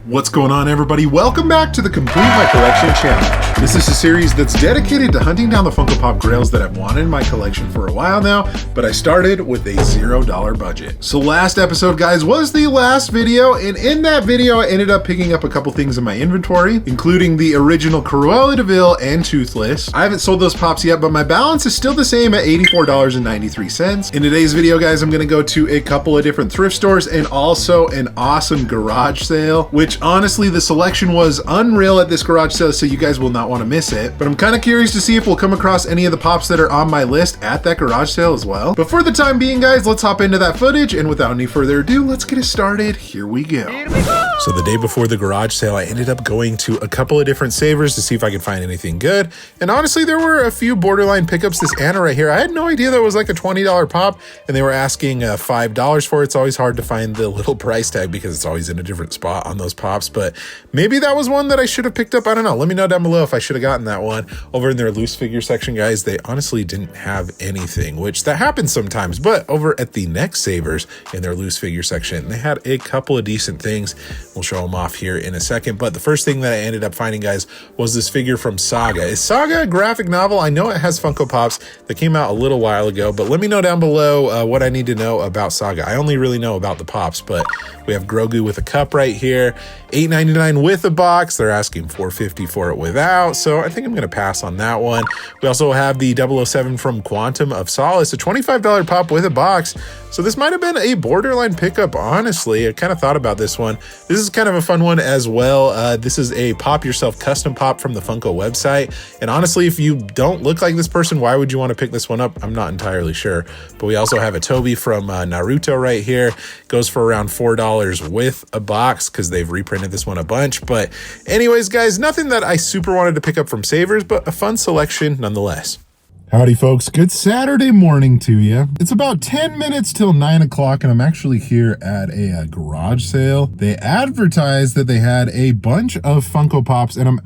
What's going on, everybody? Welcome back to the Complete My Collection channel. This is a series that's dedicated to hunting down the Funko Pop grails that I've wanted in my collection for a while now, but I started with a $0 budget. So last episode, guys, was the last video, and in that video, I ended up picking up a couple things in my inventory, including the original Cruella de Vil and Toothless. I haven't sold those pops yet, but my balance is still the same at $84.93. In today's video, guys, I'm gonna go to a couple of different thrift stores and also an awesome garage sale, which honestly, the selection was unreal at this garage sale, so you guys will not want to miss it. But I'm kind of curious to see if we'll come across any of the pops that are on my list at that garage sale as well. But for the time being, guys, let's hop into that footage, and without any further ado, let's get it started. Here we go. So the day before the garage sale, I ended up going to a couple of different savers to see if I could find anything good. And honestly, there were a few borderline pickups. This Anna right here, I had no idea that was like a $20 pop, and they were asking $5 for it. It's always hard to find the little price tag because it's always in a different spot on those pops, but maybe that was one that I should have picked up. I don't know. Let me know down below if I should have gotten that one. Over in their loose figure section, guys, they honestly didn't have anything, which that happens sometimes, but over at the next savers in their loose figure section, they had a couple of decent things. We'll show them off here in a second, but the first thing that I ended up finding, guys, was this figure from Saga. Is Saga a graphic novel? I know it has Funko Pops that came out a little while ago, but let me know down below what I need to know about Saga. I only really know about the pops, but we have Grogu with a cup right here, $8.99 with a box. They're asking $4.50 for it without, so I think I'm gonna pass on that one. We also have the 007 from Quantum of Solace, a $25 pop with a box. So this might have been a borderline pickup, honestly. I kind of thought about this one. This is kind of a fun one as well. This is a Pop Yourself custom pop from the Funko website. And honestly, if you don't look like this person, why would you want to pick this one up? I'm not entirely sure. But we also have a Toby from Naruto right here. Goes for around $4 with a box because they've reprinted this one a bunch. But anyways, guys, nothing that I super wanted to pick up from Savers, but a fun selection nonetheless. Howdy folks, good Saturday morning to you. It's about 10 minutes till 9 o'clock and I'm actually here at a garage sale. They advertised that they had a bunch of Funko Pops and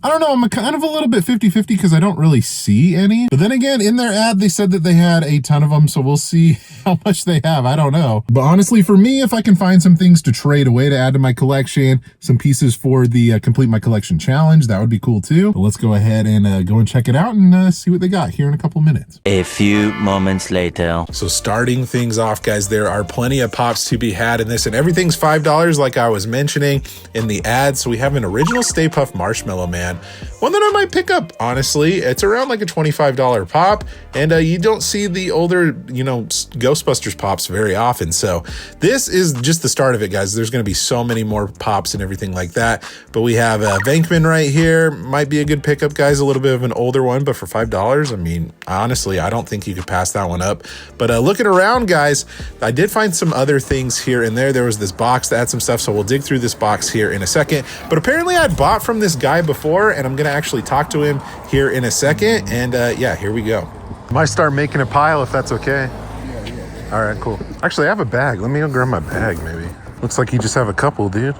I don't know, I'm kind of a little bit 50-50 because I don't really see any. But then again, in their ad, they said that they had a ton of them, so we'll see how much they have. I don't know. But honestly, for me, if I can find some things to trade away to add to my collection, some pieces for the Complete My Collection challenge, that would be cool too. But let's go ahead and go and check it out and see what they got here in a couple minutes. A few moments later. So starting things off, guys, there are plenty of pops to be had in this, and everything's $5 like I was mentioning in the ad. So we have an original Stay Puft Marshmallow Man, one that I might pick up, honestly. It's around like a $25 pop, and you don't see the older, Ghostbusters pops very often. So this is just the start of it, guys. There's going to be so many more pops and everything like that. But we have Venkman right here. Might be a good pickup, guys. A little bit of an older one, but for $5, I mean, honestly, I don't think you could pass that one up. But looking around, guys, I did find some other things here and there. There was this box that had some stuff, so we'll dig through this box here in a second. But apparently I'd bought from this guy before, and I'm gonna actually talk to him here in a second. And yeah, here we go. I might start making a pile if that's okay. Yeah. All right, cool. Actually, I have a bag. Let me go grab my bag, maybe. Looks like you just have a couple, dude.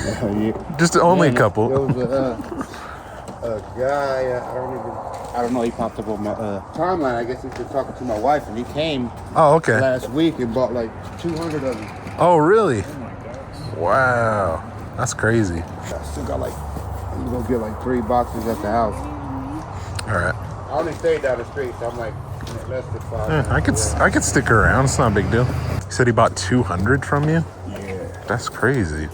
Yeah. Just only a couple. There was a guy, I don't know, he popped up on my timeline. I guess he was talking to my wife, and he came last week and bought like 200 of them. Oh, really? Oh my gosh. Wow, that's crazy. I still got like, I'm gonna get like 3 boxes at the house. All right. I only stayed down the street, so I'm like less than 5. Yeah, I could stick around. It's not a big deal. He said he bought 200 from you? Yeah. That's crazy.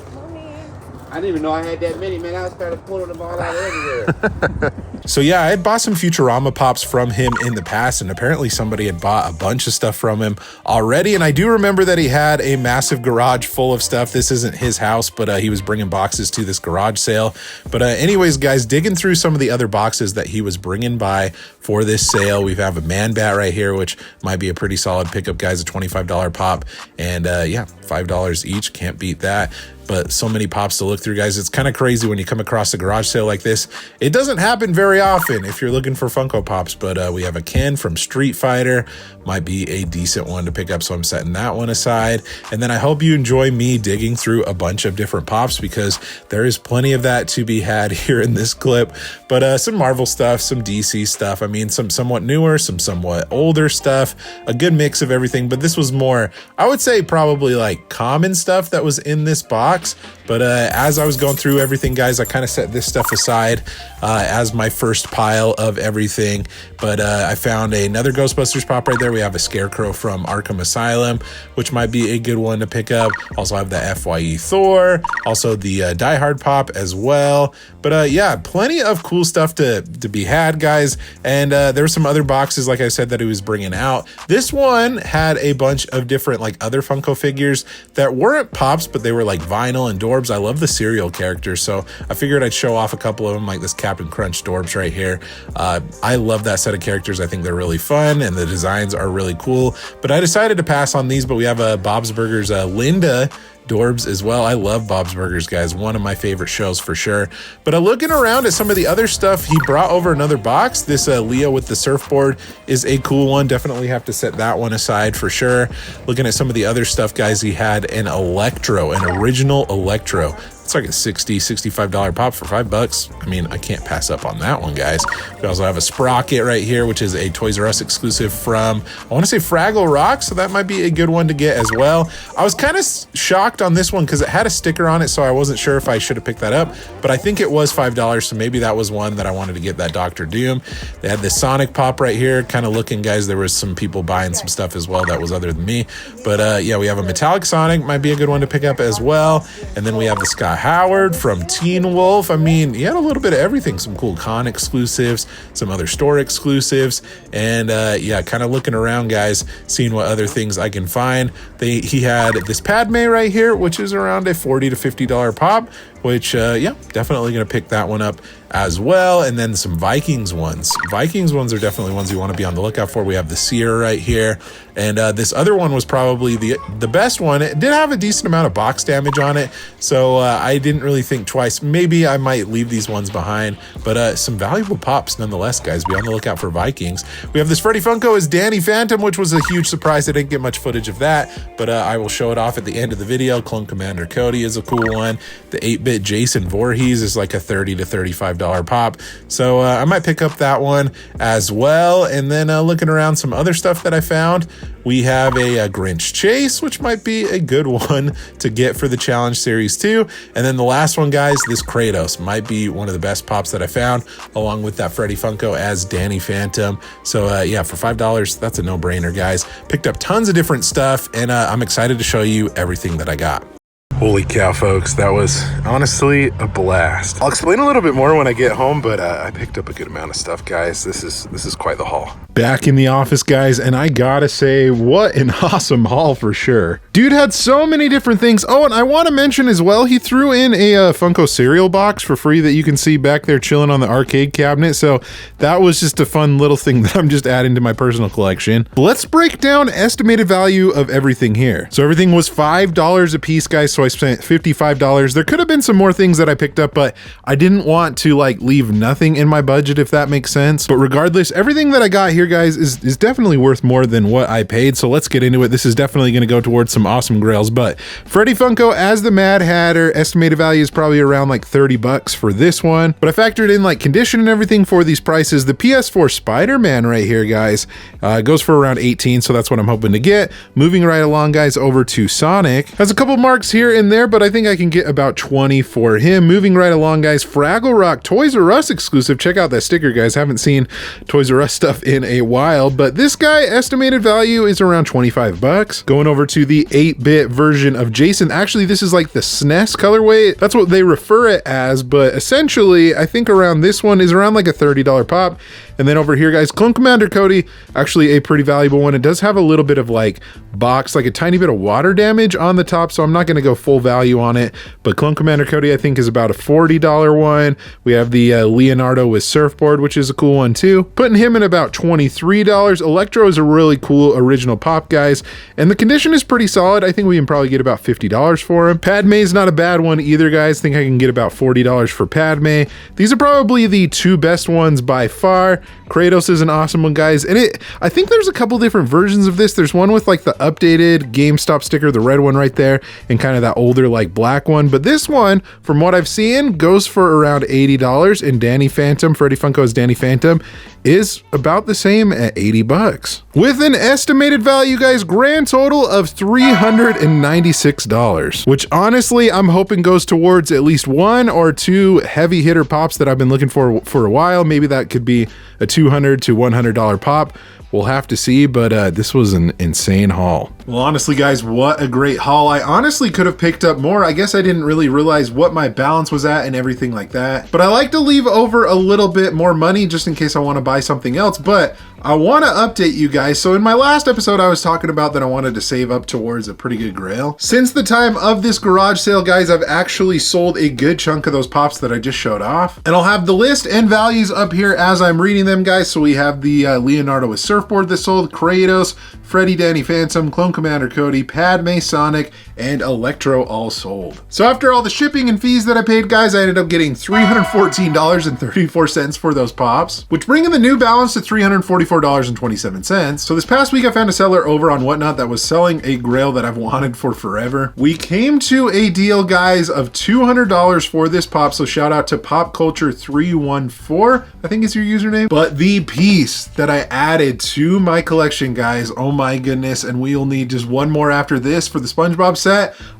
I didn't even know I had that many, man. I was trying to pull them all out everywhere. So yeah, I had bought some Futurama pops from him in the past, and apparently somebody had bought a bunch of stuff from him already. And I do remember that he had a massive garage full of stuff. This isn't his house, but he was bringing boxes to this garage sale. But anyways, guys, digging through some of the other boxes that he was bringing by for this sale, we have a Man Bat right here, which might be a pretty solid pickup, guys, a $25 pop. And yeah, $5 each, can't beat that. But so many pops to look through, guys. It's kind of crazy when you come across a garage sale like this. It doesn't happen very often if you're looking for Funko Pops, but we have a Ken from Street Fighter. Might be a decent one to pick up, so I'm setting that one aside. And then I hope you enjoy me digging through a bunch of different pops, because there is plenty of that to be had here in this clip. But some Marvel stuff, some DC stuff. I mean, some somewhat newer, some somewhat older stuff. A good mix of everything, but this was more, I would say, probably like common stuff that was in this box. box. But as I was going through everything, guys, I kind of set this stuff aside as my first pile of everything. But I found another Ghostbusters pop right there. We have a Scarecrow from Arkham Asylum, which might be a good one to pick up. Also have the FYE Thor, also the Die Hard pop as well. But yeah, plenty of cool stuff to be had, guys. And there were some other boxes, like I said, that he was bringing out. This one had a bunch of different like other Funko figures that weren't pops, but they were like vinyl and Dorbs. I love the cereal characters, so I figured I'd show off a couple of them, like this Captain Crunch Dorbs right here. I love that set of characters. I think they're really fun and the designs are really cool, but I decided to pass on these. But we have a Bob's Burgers Linda Dorbs as well. I love Bob's Burgers, guys. One of my favorite shows for sure. But looking around at some of the other stuff, he brought over another box. This Leo with the surfboard is a cool one. Definitely have to set that one aside for sure. Looking at some of the other stuff, guys, he had an Electro, an original Electro. It's like a $65 pop for $5. I mean, I can't pass up on that one, guys. We also have a Sprocket right here, which is a Toys R Us exclusive from, I want to say Fraggle Rock, so that might be a good one to get as well. I was kind of shocked on this one because it had a sticker on it, so I wasn't sure if I should have picked that up, but I think it was $5, so maybe that was one that I wanted to get, that Dr. Doom. They had this Sonic pop right here, kind of looking, guys. There was some people buying some stuff as well that was other than me, but yeah, we have a Metallic Sonic, might be a good one to pick up as well. And then we have the Scott Howard from Teen Wolf. I mean, he had a little bit of everything, some cool con exclusives, some other store exclusives, and yeah, kind of looking around, guys, seeing what other things I can find. He had this Padme right here, which is around a $40 to $50 pop, which yeah, definitely gonna pick that one up as well. And then some Vikings ones. Vikings ones are definitely ones you want to be on the lookout for. We have the Seer right here, and this other one was probably the best one. It did have a decent amount of box damage on it, so I didn't really think twice. Maybe I might leave these ones behind, but some valuable pops nonetheless, guys. Be on the lookout for Vikings. We have this Freddy Funko as Danny Phantom, which was a huge surprise. I didn't get much footage of that, but I will show it off at the end of the video. Clone Commander Cody is a cool one. The 8-bit Jason Voorhees is like a $30 to $35 pop, so I might pick up that one as well. And then looking around some other stuff that I found, we have a Grinch Chase, which might be a good one to get for the Challenge Series 2. And then the last one, guys, this Kratos might be one of the best pops that I found, along with that Freddy Funko as Danny Phantom. So yeah, for $5, that's a no-brainer, guys. Picked up tons of different stuff, and I'm excited to show you everything that I got. Holy cow, folks, that was honestly a blast. I'll explain a little bit more when I get home, but I picked up a good amount of stuff, guys. This is quite the haul. Back in the office, guys, and I gotta say, what an awesome haul for sure. Dude had so many different things. Oh, and I want to mention as well, he threw in a Funko cereal box for free that you can see back there chilling on the arcade cabinet. So that was just a fun little thing that I'm just adding to my personal collection. Let's break down estimated value of everything here. So everything was $5 a piece, guys. So I spent $55. There could have been some more things that I picked up, but I didn't want to like leave nothing in my budget, if that makes sense. But regardless, everything that I got here, guys, is definitely worth more than what I paid. So let's get into it. This is definitely going to go towards some awesome grails. But Freddy Funko as the Mad Hatter, estimated value is probably around like $30 for this one. But I factored in like condition and everything for these prices. The PS4 Spider-Man right here, guys, goes for around 18. So that's what I'm hoping to get. Moving right along, guys, over to Sonic. Has a couple marks here in there, but I think I can get about 20 for him. Moving right along, guys, Fraggle Rock Toys R Us exclusive. Check out that sticker, guys. Haven't seen Toys R Us stuff in a while, but this guy estimated value is around $25. Going over to the 8-bit version of Jason. Actually, this is like the SNES colorway. That's what they refer it as, but essentially I think around this one is around like a $30 pop. And then over here, guys, Clone Commander Cody, actually a pretty valuable one. It does have a little bit of like box, like a tiny bit of water damage on the top, so I'm not going to go full value on it, but Clone Commander Cody I think is about a $40 one. We have the Leonardo with surfboard, which is a cool one too, putting him in about $23. Electro is a really cool original pop, guys, and the condition is pretty solid. I think we can probably get about $50 for him. Padme is not a bad one either, guys. I think I can get about $40 for Padme. These are probably the two best ones by far. Kratos is an awesome one, guys, and I think there's a couple different versions of this. There's one with like the updated GameStop sticker, the red one right there, and kind of that older like black one, but this one, from what I've seen, goes for around $80. And Danny Phantom, Freddy Funko is Danny Phantom, is about the same at 80 bucks. With an estimated value, guys, grand total of $396, which honestly, I'm hoping goes towards at least 1 or 2 heavy hitter pops that I've been looking for a while. Maybe that could be a $200 to $100 pop. We'll have to see, but this was an insane haul. Well, honestly, guys, what a great haul. I honestly could have picked up more. I guess I didn't really realize what my balance was at and everything like that. But I like to leave over a little bit more money just in case I want to buy something else. But I want to update you guys. So in my last episode, I was talking about that I wanted to save up towards a pretty good grail. Since the time of this garage sale, guys, I've actually sold a good chunk of those pops that I just showed off. And I'll have the list and values up here as I'm reading them, guys. So we have the Leonardo with Surfboard that sold, Kratos, Freddy, Danny Phantom, Clone Commander Cody, Padme, Sonic, and Electro all sold. So after all the shipping and fees that I paid, guys, I ended up getting $314.34 for those pops, which bringing the new balance to $344.27. So this past week, I found a seller over on Whatnot that was selling a grail that I've wanted for forever. We came to a deal, guys, of $200 for this pop. So shout out to Pop Culture 314, I think is your username. But the piece that I added to my collection, guys, oh my goodness, and we'll need just one more after this for the SpongeBob set.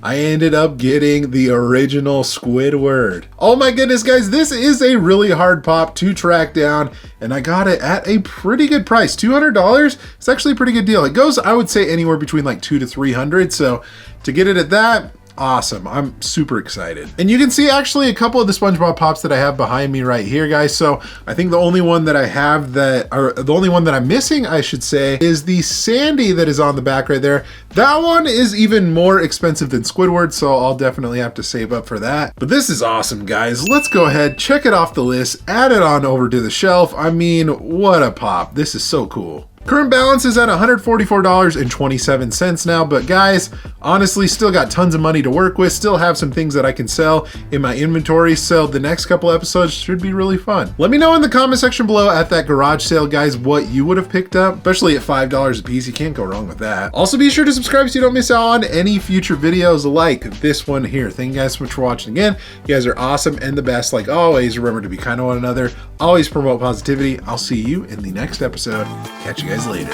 I ended up getting the original Squidward. Oh my goodness, guys, this is a really hard pop to track down, and I got it at a pretty good price. $200. It's actually a pretty good deal. It goes, I would say, anywhere between like $200 to $300. So to get it at that, awesome. I'm super excited. And you can see actually a couple of the SpongeBob pops that I have behind me right here, guys. So I think the only one that I have that, or the only one that I'm missing, I should say, is the Sandy that is on the back right there. That one is even more expensive than Squidward, so I'll definitely have to save up for that. But this is awesome, guys. Let's go ahead, check it off the list, add it on over to the shelf. I mean, what a pop. This is so cool. Current balance is at $144.27 now, but guys, honestly, still got tons of money to work with, still have some things that I can sell in my inventory, so the next couple episodes should be really fun. Let me know in the comment section below at that garage sale, guys, what you would have picked up, especially at $5 a piece. You can't go wrong with that. Also, be sure to subscribe so you don't miss out on any future videos like this one here. Thank you guys so much for watching again. You guys are awesome and the best. Like always, remember to be kind to one another. Always promote positivity. I'll see you in the next episode. Catch you guys later.